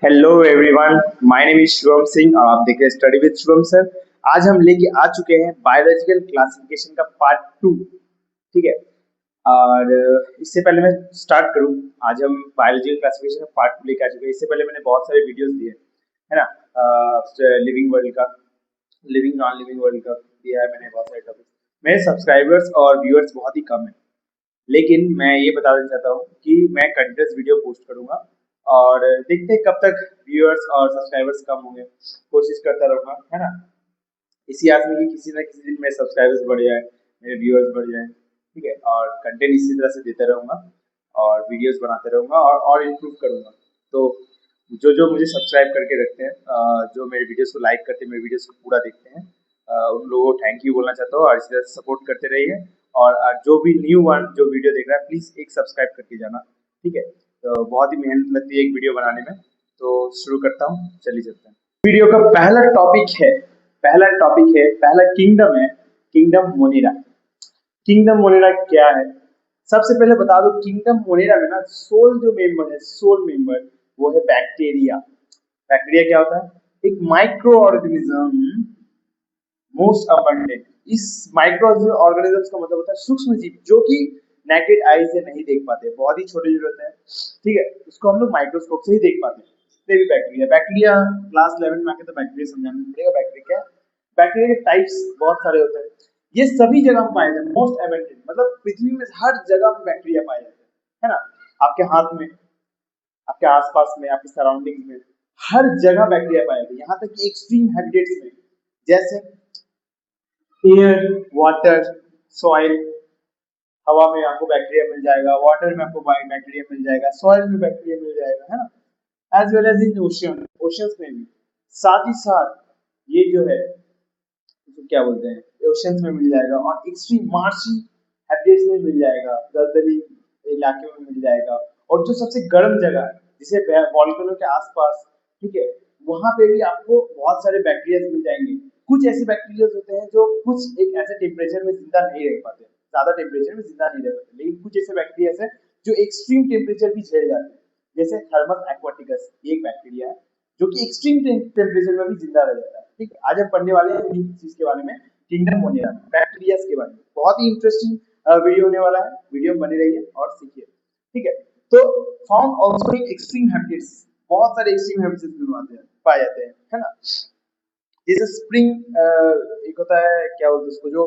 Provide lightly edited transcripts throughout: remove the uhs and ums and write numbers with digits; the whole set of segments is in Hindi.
Hello everyone, my name is Shubham Singh और आप देख रहे हैं स्टडी विद शुभम सर। आज हम लेके आ चुके हैं बायोलॉजिकल क्लासिफिकेशन का पार्ट 2। ठीक है। और इससे पहले मैं स्टार्ट करूं, आज हम बायोलॉजिकल क्लासिफिकेशन का पार्ट 2 लेके आ चुके हैं। इससे पहले मैंने बहुत सारे वीडियोस दिए, है ना। लिविंग वर्ल्ड का, लिविंग नॉन लिविंग वर्ल्ड का दिया है मैंने, बहुत सारे टॉपिक। मेरे सब्सक्राइबर्स और व्यूअर्स बहुत ही कम है, लेकिन मैं ये बता देना चाहता हूँ कि मैं कंटिन्यूस वीडियो पोस्ट करूंगा और देखते हैं कब तक व्यूअर्स और सब्सक्राइबर्स कम होंगे। कोशिश करता रहूंगा, है ना। इसी आस में कि किसी ना किसी दिन मेरे सब्सक्राइबर्स बढ़ जाए, मेरे व्यूअर्स बढ़ जाए। ठीक है। और कंटेंट इसी तरह से देता रहूंगा और वीडियोस बनाते रहूंगा और इम्प्रूव करूंगा। तो जो जो मुझे सब्सक्राइब करके रखते हैं, जो मेरे वीडियोस को लाइक करते हैं, मेरे वीडियोस को पूरा देखते हैं, उन लोगों को थैंक यू बोलना चाहता हूँ और इसी तरह से सपोर्ट करते रहिए। और जो भी न्यू वन जो वीडियो देख रहा है, प्लीज एक सब्सक्राइब करके जाना। ठीक है। तो बहुत ही मेहनत लगती है एक वीडियो बनाने में। तो शुरू करता हूँ, चलिए चलते हैं। वीडियो का पहला किंगडम है, किंगडम मोनेरा। किंगडम मोनेरा क्या है? सबसे पहले बता दो, किंगडम मोनेरा में ना सोल जो मेंबर है, सोल मेंबर वो है बैक्टीरिया। बैक्टीरिया क्या होता है? एक माइक्रो ऑर्गेनिज्म, मोस्ट अबंडेंट। इस माइक्रो ऑर्गेनिजम्स का मतलब होता है सूक्ष्म जीव, जो कि नेकेड आई से नहीं देख पाते, बहुत ही छोटे छोटे होते हैं। ठीक है। उसको हम लोग माइक्रोस्कोप से ही देख पाते हैं। जितने भी बैक्टीरिया, बैक्टीरिया क्लास 11 में आके तो बैक्टीरिया समझाना पड़ेगा। बैक्टीरिया क्या है? बैक्टीरिया के टाइप्स बहुत सारे होते हैं। ये सभी जगह में पाए जाते हैं, मोस्ट एबंडेंट, मतलब पृथ्वी में हर जगह में बैक्टीरिया पाए जाते हैं, है ना। आपके हाथ में, आपके आसपास में, आपके सराउंडिंग में, हर जगह बैक्टीरिया पाए जाते हैं। यहाँ तक कि एक्सट्रीम हैबिटेट्स में, जैसे एयर, वाटर, सॉइल। हवा में आपको बैक्टीरिया मिल जाएगा, वाटर में आपको बैक्टीरिया मिल जाएगा, सॉइल में बैक्टीरिया मिल जाएगा, है ना। As well as in ocean, oceans में भी। साथ ही साथ ये जो है, तो क्या बोलते हैं, ओशंस में मिल जाएगा और एक्सट्रीम मार्शी हैबिटेट्स में मिल जाएगा, दलदली इलाके में मिल जाएगा। और जो सबसे गर्म जगह है, जिसे वॉल्केनो के आसपास, ठीक है, वहां पे भी आपको बहुत सारे बैक्टीरिया मिल जाएंगे। कुछ ऐसे बैक्टीरिया होते हैं जो कुछ एक ऐसे टेम्परेचर में जिंदा नहीं रह पाते, ज्यादा टेम्परेचर में जिंदा नहीं रह पाते, लेकिन कुछ ऐसे बैक्टीरिया हैं जो एक्सट्रीम टेम्परेचर भी झेल जाते हैं। जैसे थर्मस एक्वाटिकस, ये एक बैक्टीरिया है जो कि एक्सट्रीम टेम्परेचर में भी जिंदा रह जाता है। ठीक है। आज हम पढ़ने वाले हैं इस चीज के बारे में, किंगडम मोनेरा, बैक्टीरिया के बारे में। बहुत ही इंटरेस्टिंग वीडियो होने वाला है, वीडियो में बने रहिए और सीखिए। ठीक है। तो found also in extreme habitats, बहुत सारे एक्सट्रीम हैबिटेट्स में पाए जाते हैं, है ना। जैसे स्प्रिंग, एक होता है, क्या बोलते हैं उसको, जो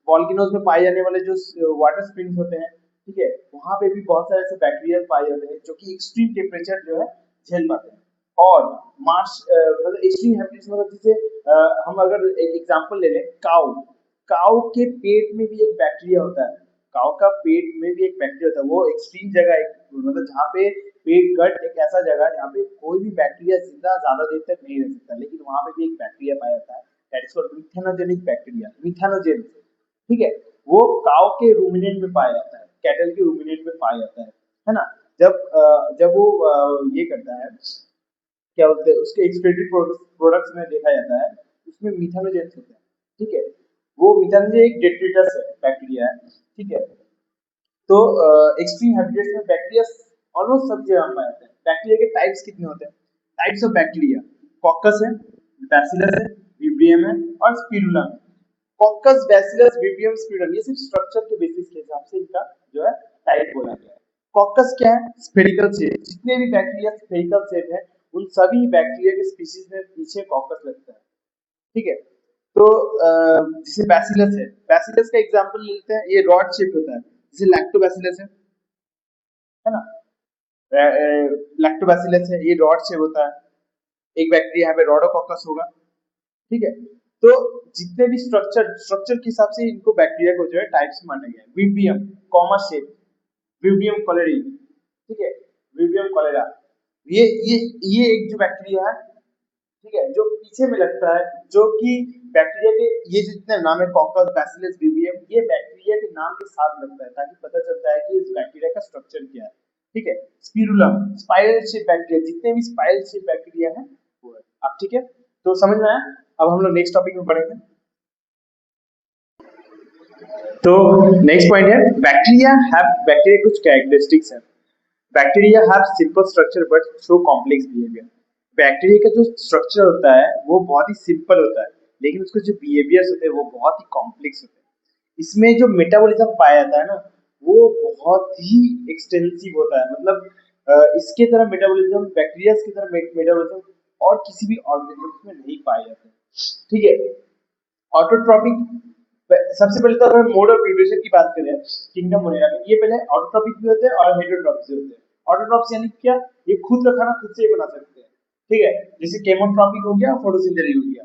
वॉल्केनोज में पाए जाने वाले जो वाटर स्प्रिंग्स होते हैं, ठीक है, वहां पे भी बहुत सारे ऐसे बैक्टीरिया पाए जाते हैं जो कि एक्सट्रीम टेम्परेचर जो है झेल पाते हैं। और मार्स, मतलब एक्सट्रीम हैबिटेट्स, मतलब जैसे हम अगर एक एग्जांपल ले लें, काऊ, काऊ के पेट में भी एक बैक्टीरिया होता है। काऊ का पेट में भी एक बैक्टीरिया होता है। वो एक्सट्रीम जगह, एक मतलब जहाँ पे पेट गट एक ऐसा जगह है जहाँ पे कोई भी बैक्टीरिया जिंदा ज्यादा देर तक नहीं रह सकता, लेकिन वहां पे भी एक बैक्टीरिया पाया जाता है, that is called methanogenic bacteria, मिथेनोजेन। ठीक है। वो काऊ के रूमिनेंट में पाया जाता है, कैटल के रूमिनेंट में पाया जाता है ना। जब वो ये करता है, क्या बोलते हैं, उसके एक्सपेक्टेड प्रोडक्ट्स में देखा जाता है, उसमें मिथेनोजेंस होते हैं। ठीक है। वो मिथेनोजेन एक डेट्रिटस है, बैक्टीरिया है। ठीक है। तो एक्सट्रीम हैबिटेट्स में बैक्टीरिया ऑलमोस्ट सब जगह पाए जाते हैं। बैक्टीरिया के टाइप्स कितने होते हैं? टाइप्स ऑफ बैक्टीरिया, कॉकस है, बैसिलस है, विब्रियम है और स्पिरुलम है। कॉकस, बैसिलस, विब्रियम, स्पिरुलम, ये सिर्फ स्ट्रक्चर के बेसिस के हिसाब से इनका जो है टाइप बोला गया है। कॉकस क्या है? Spherical shape. जितने भी बैक्टीरिया स्फेरिकल शेप है, उन सभी बैक्टीरिया के स्पीशीज में पीछे कॉकस लगता है। ठीक है। तो जैसे बैसिलस है, बैसिलस का एग्जांपल लेते हैं, ये रॉड शेप होता है, जैसे लैक्टोबैसिलस है ना। लैक्टोबैसिलस है, ये रॉड शेप होता है। एक बैक्टीरिया यहाँ पे रोडोकॉकस होगा। ठीक है। तो जितने भी स्ट्रक्चर के हिसाब से इनको बैक्टीरिया को जो है टाइप्स माना गया है। Vibrio, comma shape, vibrio cholerae. ठीक है। विब्रियम कोलेरा, ये एक जो बैक्टीरिया है, ठीक है, जो पीछे में लगता है, जो कि बैक्टीरिया के, ये जितने नाम है, कॉकस, बैसिलस, विब्रियम, ये बैक्टीरिया के नाम के साथ लगता है ताकि पता चलता है कि इस बैक्टीरिया का स्ट्रक्चर क्या है। ठीक है। स्पिरुलम, स्पाइरल शेप बैक्टीरिया, जितने भी स्पाइरल शेप बैक्टीरिया है वो है। अब ठीक है, तो समझ में आया। अब हम लोग नेक्स्ट टॉपिक में बढ़ेंगे। तो नेक्स्ट पॉइंट है, बैक्टीरिया हैव, बैक्टीरिया कुछ कैरेक्टरिस्टिक्स है। Bacteria have simple structure but show complex behaviour. Bacteria का जो स्ट्रक्चर होता है वो बहुत ही सिंपल होता है, लेकिन उसके जो बिहेवियर्स होते हैं वो बहुत ही कॉम्प्लेक्स होते हैं। इसमें जो मेटाबॉलिज्म पाया जाता है ना, वो बहुत ही एक्सटेंसिव होता है। मतलब इसके तरह मेटाबॉलिज्म, बैक्टीरिया की तरह मेटाबॉलिज्म और किसी भी ऑर्गेनिज्म में नहीं पाए जाते। ठीक है। ऑटोट्रॉपिक, सबसे पहले तो अगर मोड ऑफ न्यूट्रिशन की बात करें किंगडम मोनेरा में, ये पहले ऑटोट्रॉपिक भी होते हैं और हेटरोट्रॉपिक भी होते हैं। ऑटोट्रॉपिक यानी क्या, ये खुद का खाना खुद से ही बना सकते हैं। ठीक है, जैसे केमोट्रॉपिक हो गया, फोटोसिंथेसिस हो गया,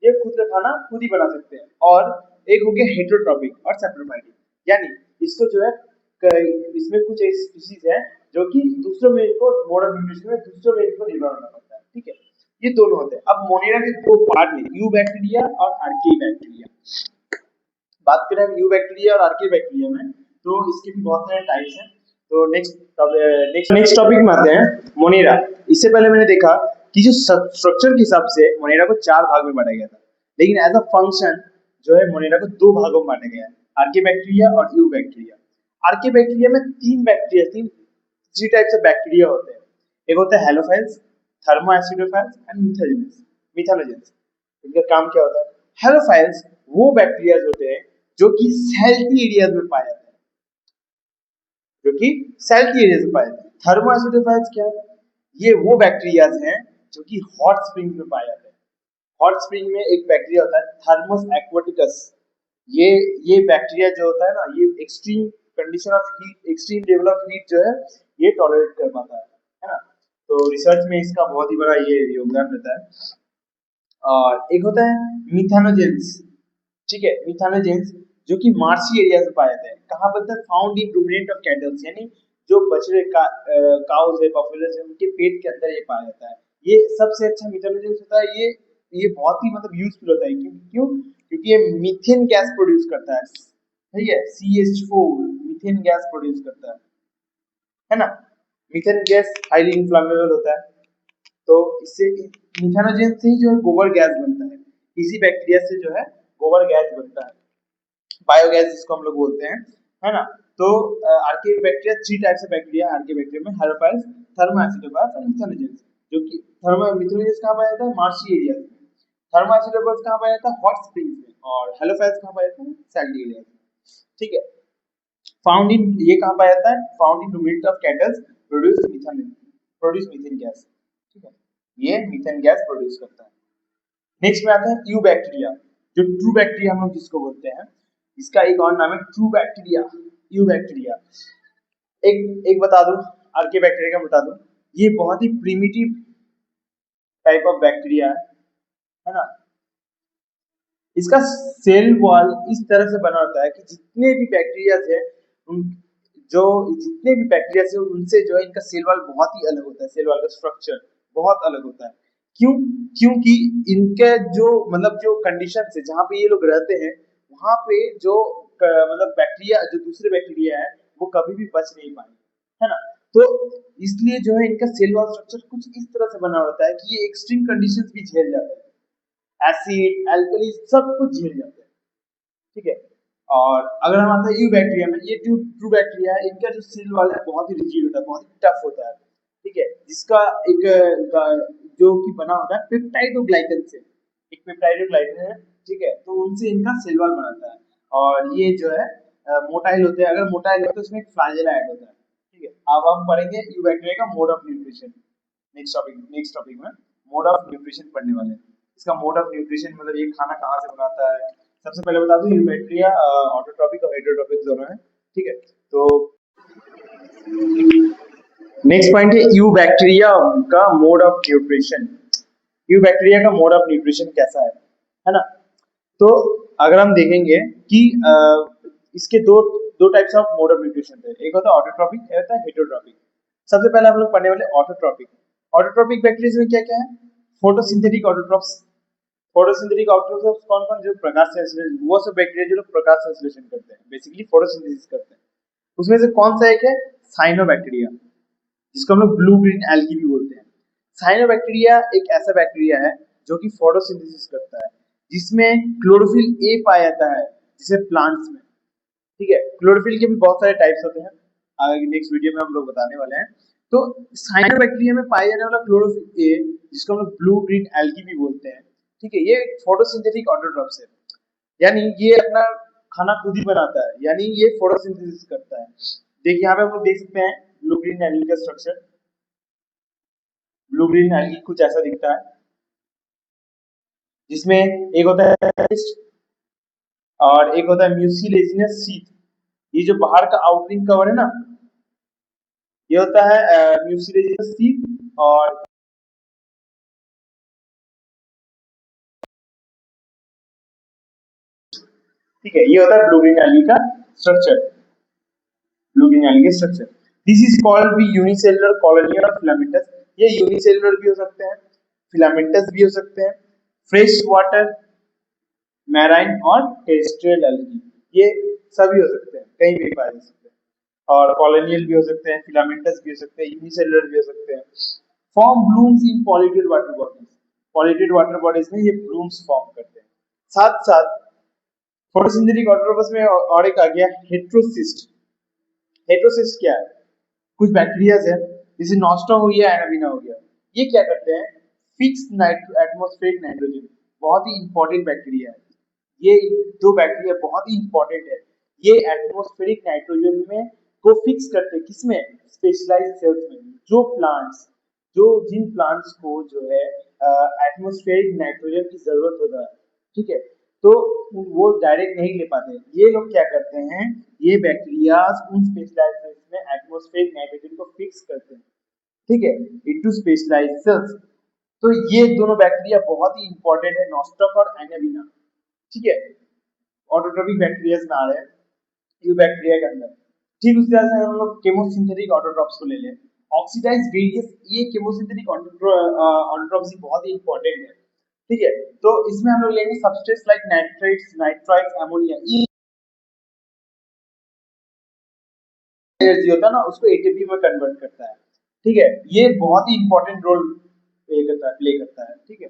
ये खुद का खाना खुद ही बना सकते हैं। और एक हो गया हेटरोट्रॉपिक और सैप्रोफाइटिक, यानी इसको जो है इसमें कुछ एक स्पीशीज है जो कि दूसरों में इनको मोड ऑफ न्यूट्रिशन में दूसरों में इनको निर्भर होना पड़ता है। ठीक है, ये दोनों होते हैं। अब मोनेरा के दो पार्ट हैं, यू बैक्टीरिया और आर्की बैक्टीरिया। बात करें यू बैक्टीरिया और आर्की बैक्टीरिया में, तो इसके भी बहुत सारे टाइप्स हैं। तो नेक्स्ट टॉपिक में आते हैं मोनेरा। इससे पहले मैंने देखा कि जो स्ट्रक्चर के हिसाब से मोनेरा को 4 भाग में बांटा गया था, लेकिन एज अ फंक्शन जो है मोनेरा को 2 भागों में बांटा गया है, आर्की बैक्टीरिया और यू बैक्टीरिया। आर्की बैक्टीरिया में तीन थ्री टाइप्स ऑफ बैक्टीरिया होते हैं। एक होता है हेलोफाइल्स, थर्मोएसिडोफाइल्स एंड मिथानोजेंस। इनका काम क्या होता है? हेलोफाइल्स वो बैक्टीरिया होते हैं जो कि सैल्टी एरियाज में पाए जाते हैं, जो कि सैल्टी एरियाज में पाए जाते हैं। थर्मोएसिडोफाइल्स क्या है? ये वो बैक्टीरियाज हैं जो कि हॉट स्प्रिंग में पाए जाते हैं। हॉट स्प्रिंग में एक बैक्टीरिया होता है थर्मस एक्वाटिकस। ये बैक्टीरिया जो होता है ना, ये extreme condition of heat, extreme level of heat जो है ये टॉलरेट कर पाता है ना। तो रिसर्च में इसका बहुत ही बड़ा ये योगदान रहता है। और एक होता है मिथानोजेंस। ठीक है, मिथानोजेंस जो कि मार्शी एरिया से पाए जाते हैं। कहाँ पर था? Found in ruminant of kettles, यानी जो बछड़े काउज है, बफेलोज है, उनके पेट के अंदर ये पाया जाता है। ये सबसे अच्छा मिथानोजेंस होता है। ये बहुत ही मतलब यूजफुल होता है। क्यों? क्योंकि ये मीथेन गैस प्रोड्यूस करता है। ठीक है, CH4 मीथेन गैस प्रोड्यूस करता है ना। मीथेन गैस हाईली इन्फ्लेमेबल होता है, तो इससे मिथानोजेन से ही जो है गोबर गैस बनता है। इसी बैक्टीरिया से जो है गोबर गैस बनता है, बायोगैस जिसको हम लोग बोलते हैं, है ना। तो Archie bacteria, three types of bacteria Archie bacteria में, हेलोफाइल्स, थर्मोएसिडोफाइल्स और मिथानोजेंस। जो कि मिथानोजेंस कहाँ पाया जाता है? मार्शी एरिया में। थर्मोएसिडोफाइल्स कहाँ पाया जाता है? हॉट स्प्रिंग्स में। और हेलोफाइल्स कहाँ पाया जाता है? सैल्टी एरिया में। ठीक है, फाउंड इन, ये कहाँ पाया जाता है? Found in ruminant of kettles, produce methane gas. ठीक है, ये मीथेन गैस प्रोड्यूस करता है। नेक्स्ट में आता है यू बैक्टीरिया, जो ट्रू बैक्टीरिया हम लोग जिसको बोलते हैं। इसका एक और नाम है ट्रू बैक्टीरिया, यू बैक्टीरिया। एक एक बता दूं, आर्के बैक्टीरिया का बता दूं, ये बहुत ही प्रिमिटिव टाइप ऑफ बैक्टीरिया है ना। इसका सेल वॉल इस तरह से बना होता है कि जितने भी बैक्टीरिया है उन जो जितने भी बैक्टीरिया है उनसे जो है इनका सेल वॉल बहुत ही अलग होता है। सेल वॉल का स्ट्रक्चर बहुत अलग होता है। क्यों? क्योंकि इनके जो मतलब जो कंडीशन है जहाँ पे ये लोग रहते हैं, वहां पे जो मतलब बैक्टीरिया, जो दूसरे बैक्टीरिया है वो कभी भी बच नहीं पाएंगे, है ना। तो इसलिए जो है इनका सेल वॉल स्ट्रक्चर कुछ इस तरह से बना होता है कि ये एक्सट्रीम कंडीशंस भी झेल जाते हैं, एसिड, एल्कली, सब कुछ झेल जाते हैं। ठीक है। और अगर हम आते हैं यू बैक्टीरिया में, ये ट्रू बैक्टीरिया है, इनका जो सेल वॉल है बहुत ही रिजिड होता है, बहुत ही टफ होता है। ठीक है, जिसका एक जो कि बना होता है पेप्टाइडोग्लाइकन से, एक पेप्टाइडोग्लाइकन है। ठीक है, तो उनसे इनका सेल वॉल बनाता है। और ये जो है मोटाइल होते हैं। अगर मोटाइल हो तो उसमें एक फ्लैजेला ऐड होता है। ठीक है, अब हम पढ़ेंगे यू बैक्टीरिया का mode of nutrition. Next topic में मोड ऑफ न्यूट्रिशन पढ़ने वाले हैं। इसका मोड ऑफ न्यूट्रिशन मतलब ये खाना कहाँ से बनाता है। सबसे पहले बता दूं, ये बैक्टीरिया ऑटोट्रॉपिक और हेटेरोट्रॉपिक दोनों है। ठीक है, तो नेक्स्ट पॉइंट है यू बैक्टीरिया का mode of nutrition. You bacteria का मोड ऑफ न्यूट्रिशन कैसा है ना। तो अगर हम देखेंगे कि इसके दो दो types of mode of nutrition है, एक होता है ऑटोट्रॉपिक, एक होता है हेटेरोट्रॉपिक। सबसे पहले हम लोग पढ़ने वाले ऑटोट्रॉपिक। ऑटोट्रॉपिक बैक्टीरिया में क्या क्या है? Photosynthetic autotrophs. फोटोसिंथेटिक ऑटोट्रॉप्स कौन कौन? जो प्रकाश संश्लेषण, वो सब बैक्टीरिया जो लोग प्रकाश संश्लेषण करते हैं, बेसिकली फोटोसिंथेसिस करते हैं। उसमें से कौन सा एक है? साइनोबैक्टीरिया, जिसको हम लोग ब्लू ग्रीन एल्गी भी बोलते हैं। साइनोबैक्टीरिया एक ऐसा बैक्टीरिया है जो कि फोटोसिंथेसिस करता है, जिसमें क्लोरोफिल ए पाया जाता है, जिसे प्लांट्स में। ठीक है, क्लोरोफिल के भी बहुत सारे टाइप्स होते हैं। आगे नेक्स्ट वीडियो में हम लोग बताने वाले हैं। तो साइनोबैक्टीरिया में पाए जाने वाला क्लोरोफिल ए, जिसको हम लोग ब्लू ग्रीन एल्गी भी बोलते हैं, ठीक है, ये फोटोसिंथेटिक ऑटोट्रॉप्स है, यानी ये अपना खाना खुद ही बनाता है, यानी ये फोटोसिंथेसिस करता है। देखिए यहाँ पे हम लोग देख सकते हैं ब्लू ग्रीन एल्गी का स्ट्रक्चर। ब्लू ग्रीन एल्गी कुछ ऐसा दिखता है, जिसमें एक होता है और एक होता है म्यूसिलेजिनस सीथ। ये जो बाहर का आउटरिंग कवर है ना, ये होता है म्यूसिलेजिनस सीथ, और ठीक है, ये होता है ब्लू ग्रीन एल्गी का structure. Blue green algae structure, this is called be unicellular colonial of filamentous. ये यूनिसेलुलर भी हो सकते हैं, फिलामेंटस भी हो सकते हैं, फ्रेश वाटर, मैराइन और टेरेस्ट्रियल एल्गी, ये सभी हो सकते हैं, कहीं भी पाए जा सकते हैं। और कॉलोनियल भी हो सकते हैं, फिलामेंटस भी हो सकते हैं, यूनिसेलुलर भी हो सकते हैं। Form blooms in polluted water bodies. Polluted water bodies में ये ब्लूम्स फॉर्म करते हैं। साथ साथ फोटोसिंथेटिक ऑटोट्रोपस में और एक आ गया हेट्रोसिस्ट। हेट्रोसिस्ट क्या है? कुछ बैक्टीरियाज है, जैसे नॉस्टा हो गया, एनाबिना हो गया, ये क्या करते हैं, फिक्स एटमॉस्फेरिक नाइट्रोजन, बहुत ही इंपॉर्टेंट बैक्टीरिया है। ये दो बैक्टीरिया बहुत ही इंपॉर्टेंट है, ये एटमॉस्फेरिक नाइट्रोजन में को फिक्स करते हैं, किसमें, स्पेशलाइज्ड सेल्स में। जो प्लांट्स, जो जिन प्लांट्स को जो है एटमॉस्फेरिक नाइट्रोजन की जरूरत होता है, ठीक है, तो वो डायरेक्ट नहीं ले पाते, ये लोग क्या करते हैं, ये बैक्टीरियाज उन स्पेशलाइज्ड सेल्स में एटमॉस्फेरिक नाइट्रोजन को फिक्स करते हैं, ठीक है, इनटू स्पेशलाइज्ड सेल्स। तो ये दोनों बैक्टीरिया बहुत ही इंपॉर्टेंट है, नॉस्टॉक और एनाबिना, ठीक है, ऑटोट्रोपिक बैक्टीरिया में आ रहे हैं ये बैक्टीरिया के अंदर। ठीक उसी तरह से हम लोग केमोसिंथेटिक ऑटोट्रॉप्स को ले लें, ऑक्सीडाइज्ड वेरियस, ये केमोसिंथेटिक ऑटोट्रॉप्स बहुत ही इंपॉर्टेंट है, ठीक है। तो इसमें हम लोग लेंगे substrates like nitrates, nitrites, ammonia, ये एनर्जी होता है ना, उसको एटीपी में कन्वर्ट करता है, ठीक है, ये बहुत ही इंपॉर्टेंट रोल प्ले करता है, ठीक है।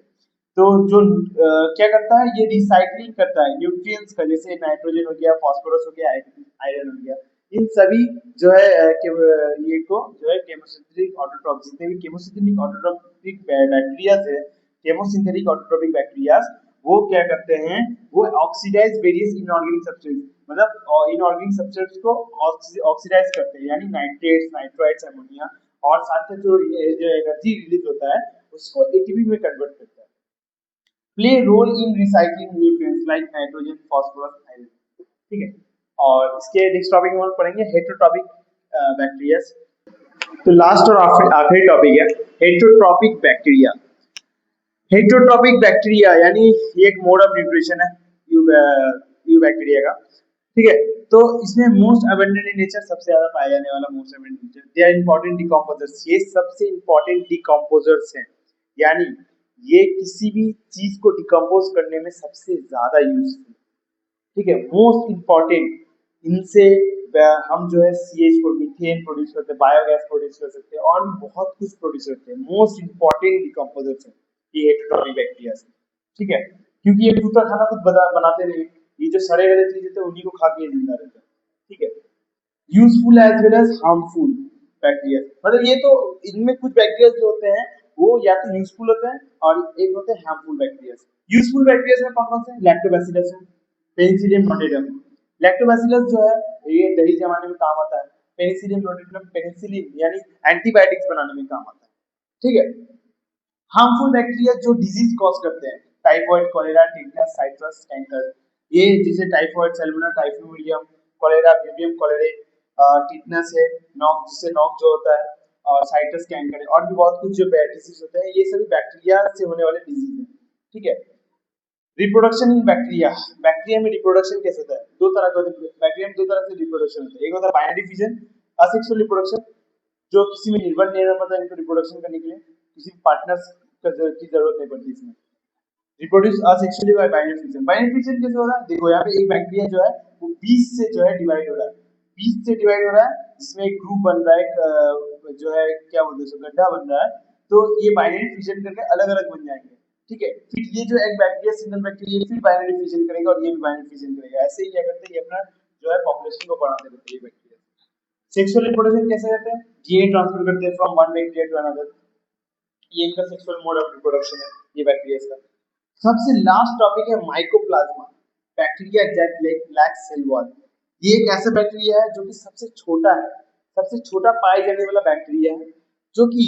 तो जो क्या करता है, ये रिसाइकलिंग करता है न्यूट्रिएंट्स का, जैसे नाइट्रोजन हो गया, फास्फोरस हो गया, आयरन हो गया, इन सभी जो है ये को जो है केमोसिंथेटिक ऑटोट्रॉप, जितने भी केमोसिंथेटिक ऑटोट्रॉपिक बैक्टीरियाज है, केमोसिंथेटिक ऑटोट्रॉपिक बैक्टीरियाज, वो क्या करते हैं, वो ऑक्सीडाइज वेरियस इनऑर्गेनिक सब्सटेंस, मतलब इनऑर्गेनिक सब्सटेंस को ऑक्सीडाइज करते हैं, यानी नाइट्रेट्स, नाइट्राइट्स, अमोनिया, और साथ में जो एनर्जी रिलीज होता है उसको एटीपी में कन्वर्ट करता है। Play role in recycling nutrients like nitrogen, phosphorus, iron, ठीक है। और इसके नेक्स्ट टॉपिक में हम पढ़ेंगे हेटेरोट्रॉपिक बैक्टीरिया। तो लास्ट और आखिरी टॉपिक है हेटेरोट्रॉपिक बैक्टीरिया। हेटेरोट्रॉपिक बैक्टीरिया यानी ये एक मोड ऑफ न्यूट्रिशन है यू बैक्टीरिया का, ठीक है। तो इसमें मोस्ट अबंडेंट इन नेचर, सबसे ज्यादा पाया जाने वाला most abundant nature, they are important decomposers, ये सबसे इंपॉर्टेंट डिकम्पोजर्स हैं, यानी ये किसी भी चीज को डिकम्पोज करने में सबसे ज्यादा यूजफुल, ठीक है, मोस्ट इंपॉर्टेंट। इनसे हम जो है CH4 मीथेन प्रोड्यूस करते हैं, बायोगैस प्रोड्यूस कर सकते हैं, और भी बहुत कुछ प्रोड्यूस करते हैं, मोस्ट इंपॉर्टेंट डिकम्पोजर्स है ये हेटेरोट्रॉपिक बैक्टीरिया, ठीक है, क्योंकि ये खुद का खाना खुद बनाते नहीं, ये जो सड़े गले चीज होते हैं उन्हीं को खा के जिंदा रहते हैं, ठीक है। Useful as well as harmful bacteria, मतलब ये तो इनमें कुछ बैक्टीरिया जो होते हैं वो या तो यूजफुल होते हैं और एक होते हैं हार्मफुल बैक्टीरिया। यूजफुल बैक्टीरिया में कौन कौन से, लैक्टोबैसिलस है, पेनिसिलियम नोटेरियम। लैक्टोबैसिलस जो है ये दही जमाने में काम आता है, पेनिसिलियम नोटेरियम पेनिसिलिन यानी एंटीबायोटिक्स बनाने में काम आता है, ठीक है। हार्मफुल बैक्टीरिया जो डिजीज कॉज करते हैं, typhoid, cholera, tetanus, citrus, canker, ये जैसे typhoid, salmonella typhimurium, cholera, vibrio cholerae, tetanus है, नॉक जिससे नॉक जो होता है, और साइट्रस कैंकर है, और भी बहुत कुछ जो डिजीज होते हैं, ये सभी बैक्टीरिया से होने वाले डिजीज है, ठीक है। रिप्रोडक्शन इन बैक्टीरिया, बैक्टीरिया में रिप्रोडक्शन कैसे होता है, दो तरह का बैक्टीरिया में दो तरह से रिप्रोडक्शन होता है, एक होता है बाइनरी फिजन, असेक्सुअल रिप्रोडक्शन, जो किसी में निर्भर नहीं रहता, मतलब इनको रिप्रोडक्शन करने के लिए किसी पार्टनर्स की जरूरत नहीं पड़ती इसमें। Reproduce asexually bye binary fission, binary fission कैसे हो रहा है, देखो यहाँ पे एक बैक्टीरिया जो है वो 20 से जो है डिवाइड हो रहा है, 20 से डिवाइड हो रहा है, जिसमें एक ग्रुप बन रहा है, एक जो है क्या बोलते हैं उसको, गड्ढा बन रहा है, तो ये बाइनरी फिजन करके अलग अलग बन जाएंगे, ठीक है। फिर ये जो एक बैक्टीरिया, सिंगल बैक्टीरिया, फिर बाइनरी फिजन करेगा और ये भी बाइनरी फिजन करेगा, ऐसे ही क्या करते हैं ये अपना जो है पॉपुलेशन को बढ़ाते रहते हैं ये बैक्टीरिया। सेक्सुअल रिप्रोडक्शन कैसे करते हैं? डीएनए ट्रांसफर करते हैं from one bacteria to another, ये इनका सेक्सुअल मोड ऑफ रिप्रोडक्शन है, ये बैक्टीरिया का। सबसे लास्ट टॉपिक है mycoplasma, bacteria that lacks cell wall. ये एक ऐसा बैक्टीरिया है जो कि सबसे छोटा है, सबसे छोटा पाए जाने वाला बैक्टीरिया है, जो कि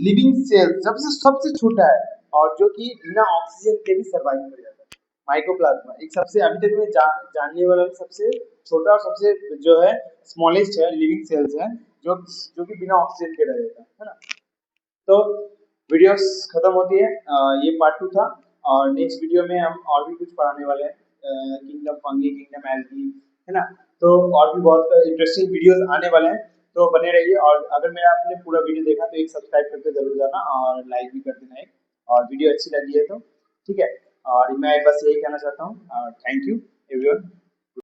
लिविंग सेल सबसे सबसे छोटा है, और जो कि बिना ऑक्सीजन के भी सर्वाइव कर जाता है। माइकोप्लाज्मा एक सबसे अभी तक में जानने वाला सबसे छोटा और सबसे जो है स्मॉलेस्ट है लिविंग सेल्स है, जो कि बिना ऑक्सीजन के रह जाता है ना। तो वीडियोस खत्म होती है, ये पार्ट 2 था, और नेक्स्ट वीडियो में हम और भी कुछ पढ़ाने वाले हैं, किंगडम फंगी, किंगडम एल्गी, है ना। तो और भी बहुत इंटरेस्टिंग वीडियोस आने वाले हैं, तो बने रहिए। और अगर मेरा आपने पूरा वीडियो देखा तो एक सब्सक्राइब करके जरूर जाना और लाइक भी कर देना एक, और वीडियो अच्छी लगी है तो ठीक है। और मैं बस यही कहना चाहता हूँ, थैंक यू एवरीवन।